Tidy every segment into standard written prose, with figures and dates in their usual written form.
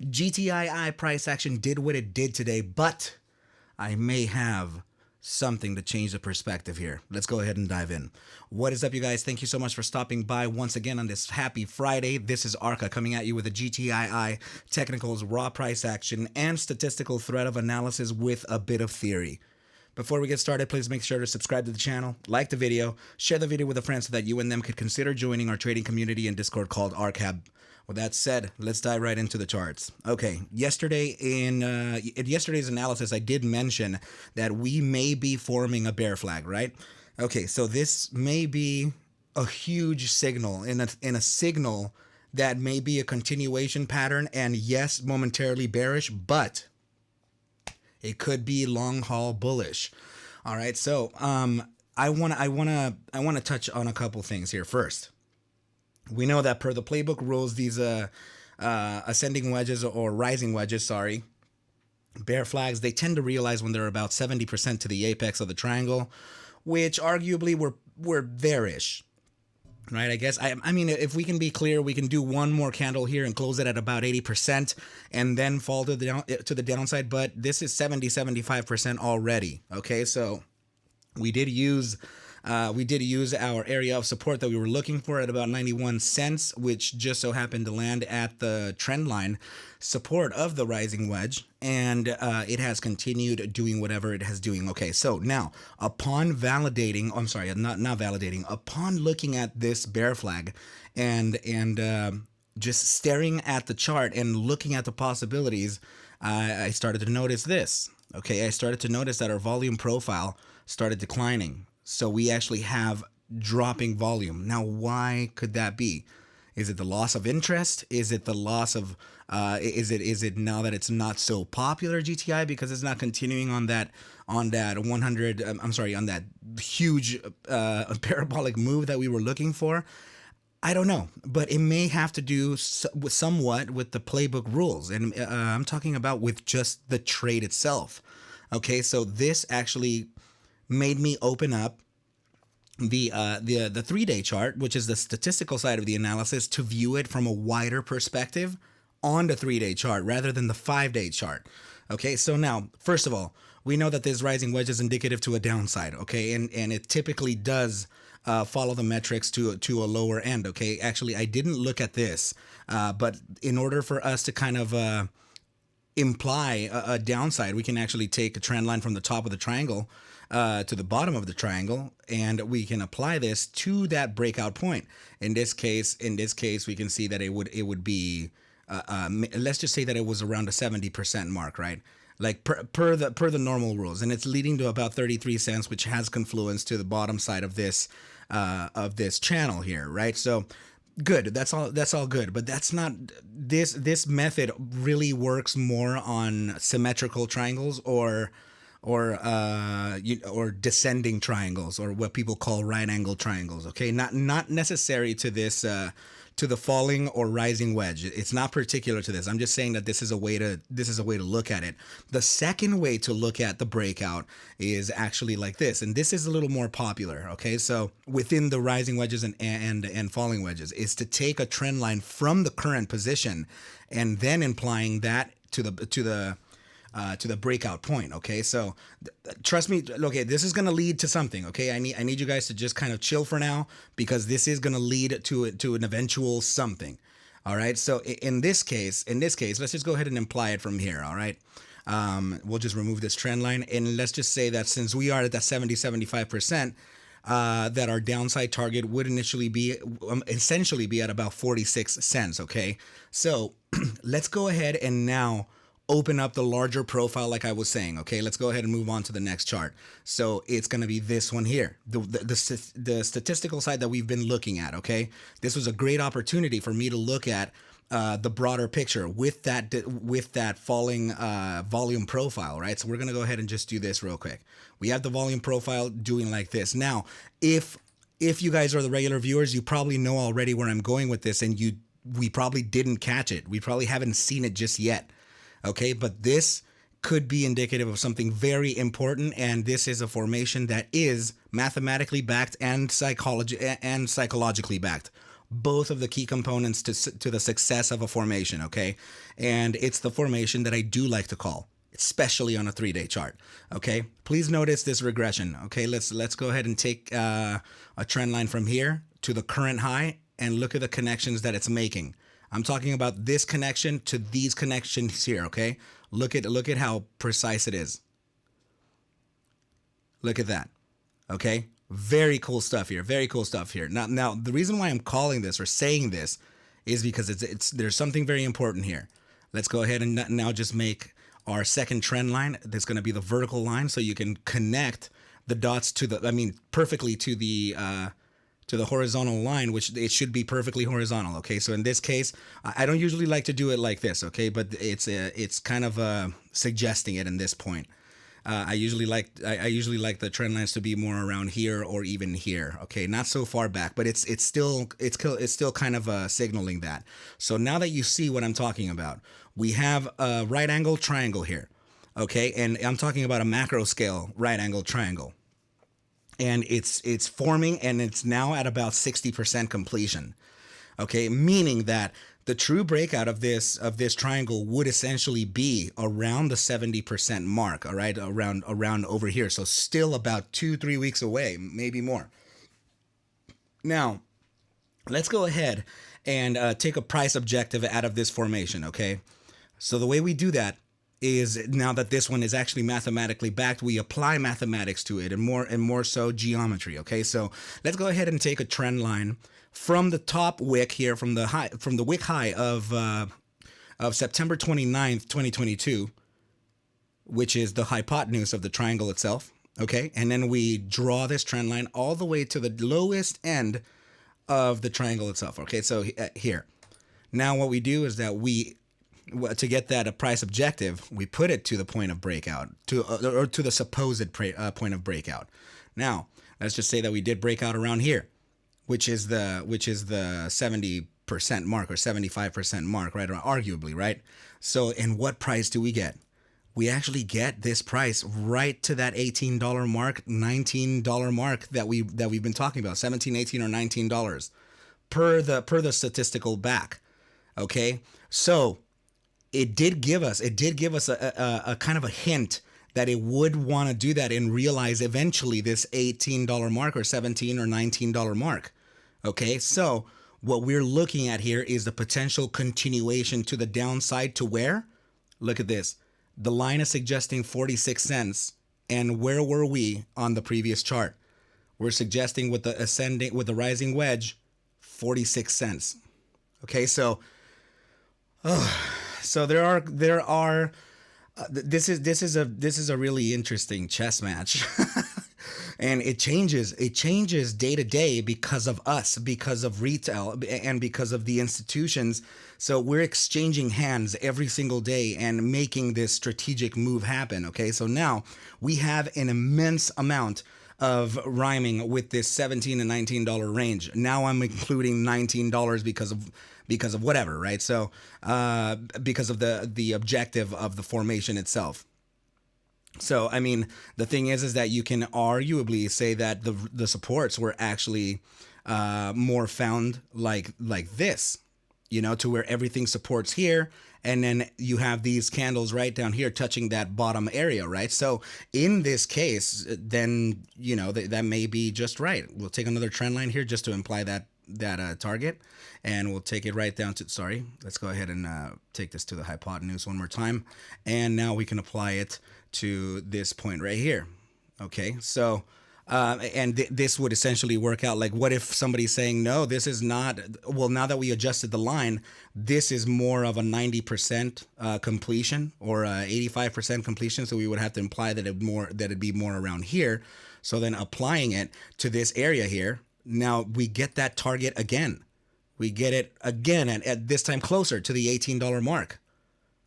GTii price action did what it did today, but I may have something to change the perspective here. Let's go ahead and dive in. What is up, you guys? Thank you so much for stopping by once again on this happy Friday. This is ARCa coming at you with a GTii technicals, raw price action, and statistical thread of analysis with a bit of theory. Before we get started, please make sure to subscribe to the channel, like the video, share the video with a friend so that you and them could consider joining our trading community in Discord called ARCa. With that said, let's dive right into the charts. Okay, yesterday in yesterday's analysis, I did mention that we may be forming a bear flag, right? Okay, so this may be a huge signal in a signal that may be a continuation pattern, and yes, momentarily bearish, but it could be long haul bullish. All right, so I wanna touch on a couple things here first. We know that per the playbook rules, these ascending wedges or rising wedges, sorry, bear flags, they tend to realize when they're about 70% to the apex of the triangle, which arguably we're there-ish, right? I guess, I mean, if we can be clear, we can do one more candle here and close it at about 80% and then fall to the downside, but this is 70-75% already, okay? So we did use our area of support that we were looking for at about 91 cents, which just so happened to land at the trend line support of the rising wedge, and it has continued doing whatever it has doing. Okay, so now upon validating, I'm sorry, not validating, upon looking at this bear flag and just staring at the chart and looking at the possibilities, I started to notice this. Okay, I started to notice that our volume profile started declining. So we actually have dropping volume. Now, why could that be? Is it the loss of interest? Is it the loss of, is it now that it's not so popular GTI because it's not continuing on that 100, I'm sorry, on that huge parabolic move that we were looking for? I don't know, but it may have to do somewhat with the playbook rules. And I'm talking about with just the trade itself. Okay, so this actually made me open up the 3-day chart, which is the statistical side of the analysis, to view it from a wider perspective on the 3-day chart rather than the 5-day chart. Okay, so now, first of all, we know that this rising wedge is indicative to a downside, okay, and it typically does follow the metrics to a lower end, okay. Actually, I didn't look at this, but in order for us to kind of imply a downside, we can actually take a trend line from the top of the triangle to the bottom of the triangle, and we can apply this to that breakout point. In this case, we can see that it would be let's just say that it was around a 70% mark, right? Like per the normal rules, and it's leading to about 33 cents, which has confluence to the bottom side of this channel here, right? So good, that's all good, but that's not, this method really works more on symmetrical triangles or descending triangles, or what people call right angle triangles. Okay, not necessary to this to the falling or rising wedge. It's not particular to this. I'm just saying that this is a way to look at it. The second way to look at the breakout is actually like this, and this is a little more popular. Okay, so within the rising wedges and falling wedges is to take a trend line from the current position and then implying that to the breakout point. Okay, so trust me. Okay, this is gonna lead to something. Okay, I need you guys to just kind of chill for now, because this is gonna lead to an eventual something. All right. So in this case, let's just go ahead and imply it from here. All right. We'll just remove this trend line, and let's just say that since we are at that 70-75%, that our downside target would initially be essentially be at about 46 cents. Okay, so let's go ahead and now open up the larger profile like I was saying. Okay, let's go ahead and move on to the next chart. So it's going to be this one here, the statistical side that we've been looking at. Okay, this was a great opportunity for me to look at the broader picture with that falling volume profile, right? So we're going to go ahead and just do this real quick. We have the volume profile doing like this. Now, if you guys are the regular viewers, you probably know already where I'm going with this, and we probably didn't catch it. We probably haven't seen it just yet. Okay, but this could be indicative of something very important, and this is a formation that is mathematically backed and psychologically backed. both of the key components to the success of a formation, okay? And it's the formation that I do like to call, especially on a 3-day chart, okay? Please notice this regression, okay? Let's go ahead and take a trend line from here to the current high and look at the connections that it's making. I'm talking about this connection to these connections here, okay? Look at how precise it is. Look at that, okay? Very cool stuff here. Very cool stuff here. Now the reason why I'm calling this or saying this is because there's something very important here. Let's go ahead and now just make our second trend line. That's going to be the vertical line, so you can connect the dots perfectly to the horizontal line, which it should be perfectly horizontal. Okay, so in this case, I don't usually like to do it like this. Okay, but it's kind of suggesting it in this point. I usually like the trend lines to be more around here or even here. Okay, not so far back, but it's still kind of signaling that. So now that you see what I'm talking about, we have a right angle triangle here. Okay, and I'm talking about a macro scale right angle triangle, and it's forming, and it's now at about 60% completion. Okay, meaning that the true breakout of this triangle would essentially be around the 70% mark, all right, around over here. So still about 2-3 weeks away, maybe more. Now, let's go ahead and take a price objective out of this formation, okay? So the way we do that is, now that this one is actually mathematically backed, we apply mathematics to it, and more so geometry, okay? So let's go ahead and take a trend line from the top wick here, from the wick high of September 29th, 2022, which is the hypotenuse of the triangle itself, okay? And then we draw this trend line all the way to the lowest end of the triangle itself, okay? So here. Now what we do is that to get that price objective, we put it to the point of breakout, or to the supposed point of breakout. Now, let's just say that we did break out around here, which is the 70% mark or 75% mark, right? Or arguably, right? So, and what price do we get? We actually get this price right to that $18 mark, $19 mark that we've been talking about, $17, $18, or $19 per the statistical back. Okay, so it did give us a kind of a hint that it would want to do that and realize eventually this $18 mark or $17 or $19 mark. Okay, so what we're looking at here is the potential continuation to the downside to where? Look at this. The line is suggesting 46 cents. And where were we on the previous chart? We're suggesting with the rising wedge, 46 cents. Okay, so there are this is a really interesting chess match. And it changes day to day because of us, because of retail, and because of the institutions. So we're exchanging hands every single day and making this strategic move happen. Okay, so now we have an immense amount of rhyming with this $17 and $19 range. Now I'm including $19 because of whatever, right? So because of the objective of the formation itself. So, I mean, the thing is that you can arguably say that the supports were actually more found like this, to where everything supports here. And then you have these candles right down here touching that bottom area, right? So in this case, then, that may be just right. We'll take another trend line here just to imply that target, and we'll take it right down to, let's go ahead and take this to the hypotenuse one more time. And now we can apply it to this point right here. Okay, so this would essentially work out like, what if somebody's saying, no, this is not, well, now that we adjusted the line, this is more of a 90% completion or 85% completion, so we would have to imply that it'd be more around here. So then applying it to this area here, now we get that target again. We get it again at this time closer to the $18 mark.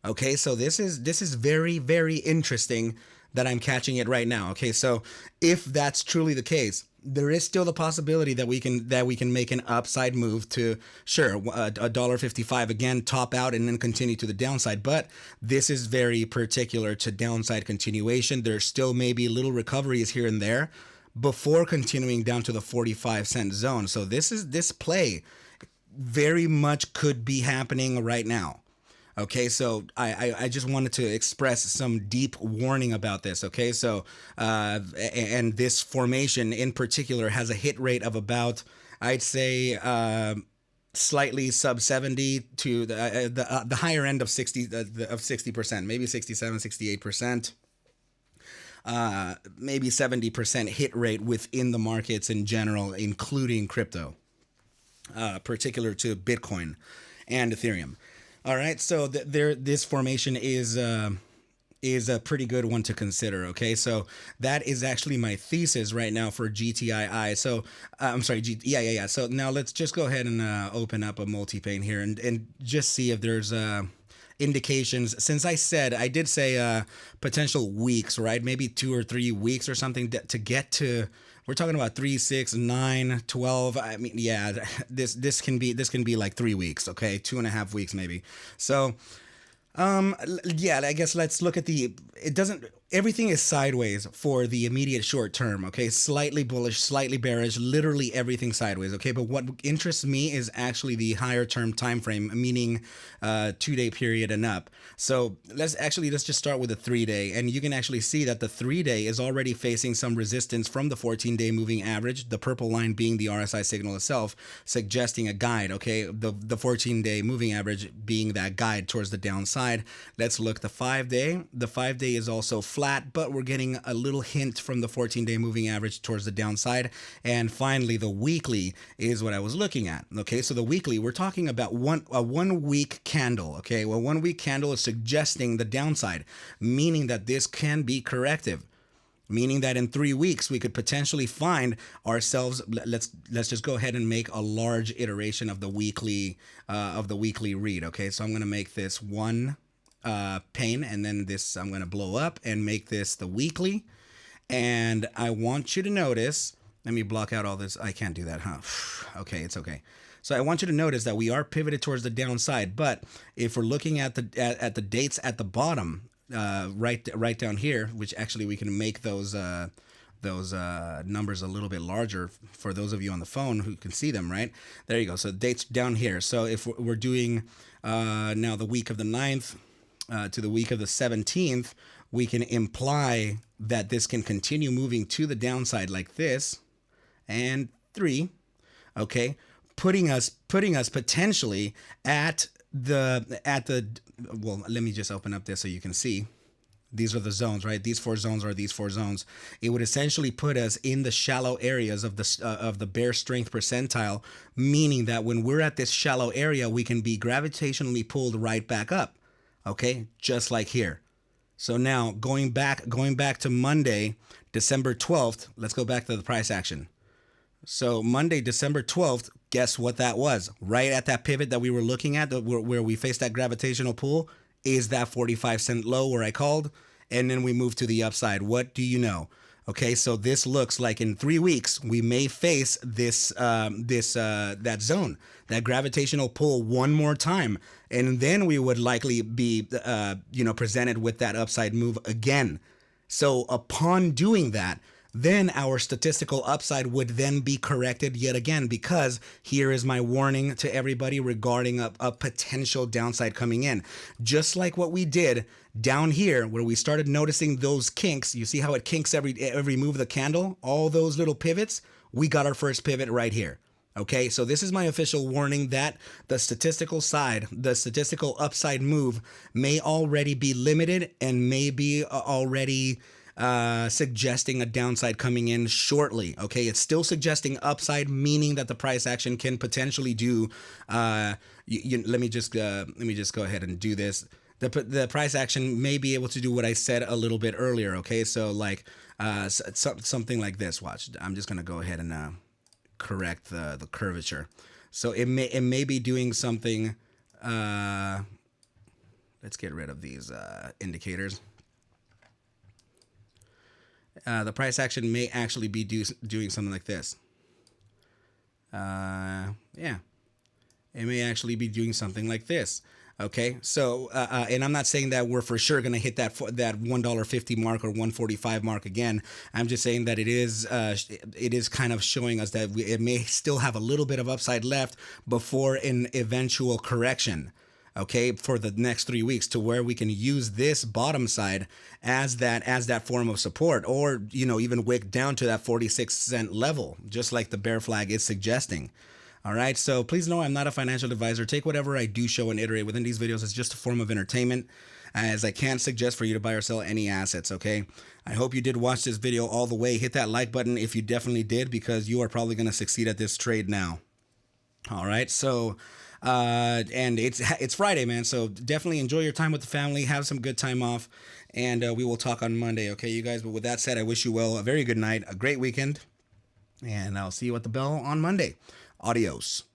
Okay, so this is very, very interesting that I'm catching it right now. Okay, so if that's truly the case, there is still the possibility that we can make an upside move to, sure, $1.55 again, top out and then continue to the downside. But this is very particular to downside continuation. There's still maybe little recoveries here and there before continuing down to the 45-cent zone. So this play very much could be happening right now. Okay, so I just wanted to express some deep warning about this. Okay, so and this formation in particular has a hit rate of about, I'd say, slightly sub 70 to the higher end of 60%, maybe 67, 68%. Maybe 70% hit rate within the markets in general, including crypto, particular to Bitcoin and Ethereum. All right, so this formation is a pretty good one to consider. Okay, so that is actually my thesis right now for GTii. So I'm sorry, yeah. So now let's just go ahead and open up a multi-pane here and just see if there's indications. Since I did say potential weeks, right? Maybe 2 or 3 weeks or something to get to. We're talking about 3, 6, 9, 12. I mean, yeah, this can be like 3 weeks, okay, 2.5 weeks maybe. So, yeah, I guess let's look at everything is sideways for the immediate short term, okay? Slightly bullish, slightly bearish, literally everything sideways, okay? But what interests me is actually the higher term time frame, meaning 2-day period and up. So let's just start with the 3-day, and you can actually see that the 3-day is already facing some resistance from the 14-day moving average, the purple line being the RSI signal itself, suggesting a guide, okay? The 14-day moving average being that guide towards the downside. Let's look the 5-day. The 5-day is also flat, but we're getting a little hint from the 14-day moving average towards the downside. And finally, the weekly is what I was looking at. Okay, so the weekly, we're talking about a 1 week candle. Okay, well, 1 week candle is suggesting the downside, meaning that this can be corrective. Meaning that in 3 weeks we could potentially find ourselves. Let's just go ahead and make a large iteration of the weekly read. Okay, so I'm going to make this one pane, and then this I'm going to blow up and make this the weekly. And I want you to notice. Let me block out all this. I can't do that, huh? Okay, it's okay. So I want you to notice that we are pivoted towards the downside. But if we're looking at the dates at the bottom, right down here, which actually we can make those numbers a little bit larger for those of you on the phone who can see them, right? There you go. So dates down here. So if we're doing now the week of the 9th to the week of the 17th, we can imply that this can continue moving to the downside like this, and 3, okay, putting us potentially at the well, let me just open up this so you can see. These are the zones, right? These 4 zones are these 4 zones. It would essentially put us in the shallow areas of the bear strength percentile, meaning that when we're at this shallow area, we can be gravitationally pulled right back up. Okay, just like here. So now going back to Monday, December 12th, let's go back to the price action. So Monday, December 12th, guess what that was? Right at that pivot that we were looking at, where we faced that gravitational pull, is that 45-cent low where I called, and then we moved to the upside. What do you know? Okay, so this looks like in 3 weeks we may face that zone, that gravitational pull one more time, and then we would likely be presented with that upside move again. So upon doing that, then our statistical upside would then be corrected yet again, because here is my warning to everybody regarding a potential downside coming in. Just like what we did down here, where we started noticing those kinks. You see how it kinks every move of the candle? All those little pivots, we got our first pivot right here. Okay, so this is my official warning that the statistical upside move may already be limited and may be already suggesting a downside coming in shortly. Okay, it's still suggesting upside, meaning that the price action can potentially do. Let me just go ahead and do this. The price action may be able to do what I said a little bit earlier. Okay, so like something like this. Watch, I'm just gonna go ahead and correct the curvature. So it may be doing something. Let's get rid of these indicators. The price action may actually be doing something like this. Yeah, it may actually be doing something like this. Okay, so and I'm not saying that we're for sure going to hit that $1.50 mark or 145 mark again. I'm just saying that it is kind of showing us that it may still have a little bit of upside left before an eventual correction. Okay, for the next 3 weeks, to where we can use this bottom side as that form of support, or even wick down to that 46-cent level, just like the bear flag is suggesting. All right, so please know I'm not a financial advisor. Take whatever I do show and iterate within these videos as just a form of entertainment, as I can't suggest for you to buy or sell any assets, okay? I hope you did watch this video all the way. Hit that like button if you definitely did, because you are probably going to succeed at this trade now. All right, so and it's Friday, man, so definitely enjoy your time with the family. Have some good time off, and we will talk on Monday, okay, you guys? But with that said, I wish you well, a very good night, a great weekend, and I'll see you at the bell on Monday. Adios.